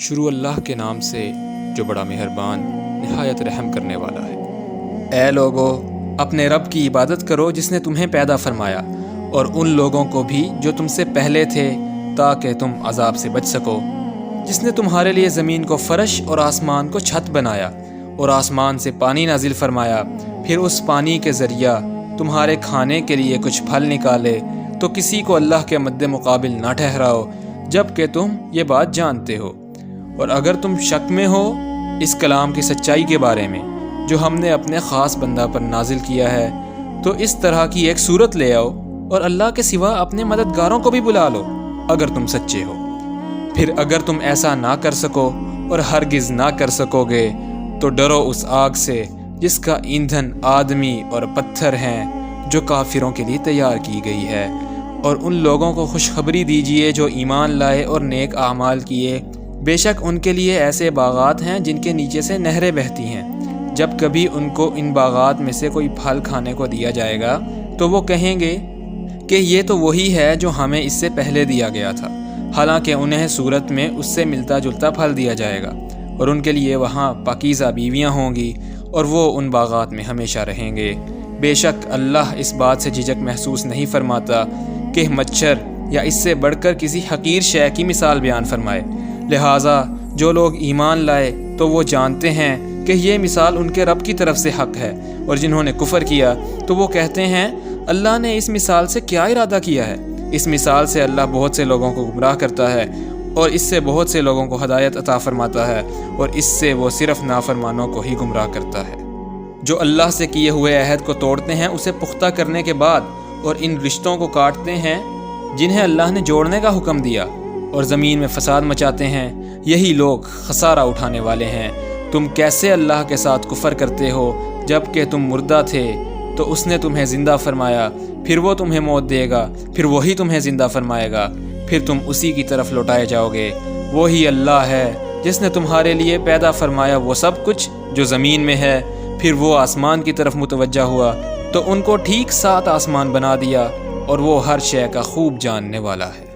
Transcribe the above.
شروع اللہ کے نام سے جو بڑا مہربان نہایت رحم کرنے والا ہے۔ اے لوگو، اپنے رب کی عبادت کرو جس نے تمہیں پیدا فرمایا اور ان لوگوں کو بھی جو تم سے پہلے تھے تاکہ تم عذاب سے بچ سکو، جس نے تمہارے لیے زمین کو فرش اور آسمان کو چھت بنایا اور آسمان سے پانی نازل فرمایا، پھر اس پانی کے ذریعہ تمہارے کھانے کے لیے کچھ پھل نکالے، تو کسی کو اللہ کے مد مقابل نہ ٹھہراؤ جب کہ تم یہ بات جانتے ہو۔ اور اگر تم شک میں ہو اس کلام کی سچائی کے بارے میں جو ہم نے اپنے خاص بندہ پر نازل کیا ہے، تو اس طرح کی ایک صورت لے آؤ اور اللہ کے سوا اپنے مددگاروں کو بھی بلا لو اگر تم سچے ہو۔ پھر اگر تم ایسا نہ کر سکو اور ہرگز نہ کر سکو گے تو ڈرو اس آگ سے جس کا ایندھن آدمی اور پتھر ہیں، جو کافروں کے لیے تیار کی گئی ہے، اور ان لوگوں کو خوشخبری دیجیے جو ایمان لائے اور نیک اعمال کیے، بے شک ان کے لیے ایسے باغات ہیں جن کے نیچے سے نہریں بہتی ہیں۔ جب کبھی ان کو ان باغات میں سے کوئی پھل کھانے کو دیا جائے گا تو وہ کہیں گے کہ یہ تو وہی ہے جو ہمیں اس سے پہلے دیا گیا تھا، حالانکہ انہیں صورت میں اس سے ملتا جلتا پھل دیا جائے گا، اور ان کے لیے وہاں پاکیزہ بیویاں ہوں گی اور وہ ان باغات میں ہمیشہ رہیں گے۔ بے شک اللہ اس بات سے جھجک محسوس نہیں فرماتا کہ مچھر یا اس سے بڑھ کر کسی حقیر شے کی مثال بیان فرمائے، لہٰذا جو لوگ ایمان لائے تو وہ جانتے ہیں کہ یہ مثال ان کے رب کی طرف سے حق ہے، اور جنہوں نے کفر کیا تو وہ کہتے ہیں اللہ نے اس مثال سے کیا ارادہ کیا ہے۔ اس مثال سے اللہ بہت سے لوگوں کو گمراہ کرتا ہے اور اس سے بہت سے لوگوں کو ہدایت عطا فرماتا ہے، اور اس سے وہ صرف نافرمانوں کو ہی گمراہ کرتا ہے۔ جو اللہ سے کیے ہوئے عہد کو توڑتے ہیں اسے پختہ کرنے کے بعد اور ان رشتوں کو کاٹتے ہیں جنہیں اللہ نے جوڑنے کا حکم دیا، اور زمین میں فساد مچاتے ہیں، یہی لوگ خسارہ اٹھانے والے ہیں۔ تم کیسے اللہ کے ساتھ کفر کرتے ہو جب کہ تم مردہ تھے تو اس نے تمہیں زندہ فرمایا، پھر وہ تمہیں موت دے گا، پھر وہی تمہیں زندہ فرمائے گا، پھر تم اسی کی طرف لوٹائے جاؤ گے۔ وہی اللہ ہے جس نے تمہارے لیے پیدا فرمایا وہ سب کچھ جو زمین میں ہے، پھر وہ آسمان کی طرف متوجہ ہوا تو ان کو ٹھیک 7 آسمان بنا دیا، اور وہ ہر شے کا خوب جاننے والا ہے۔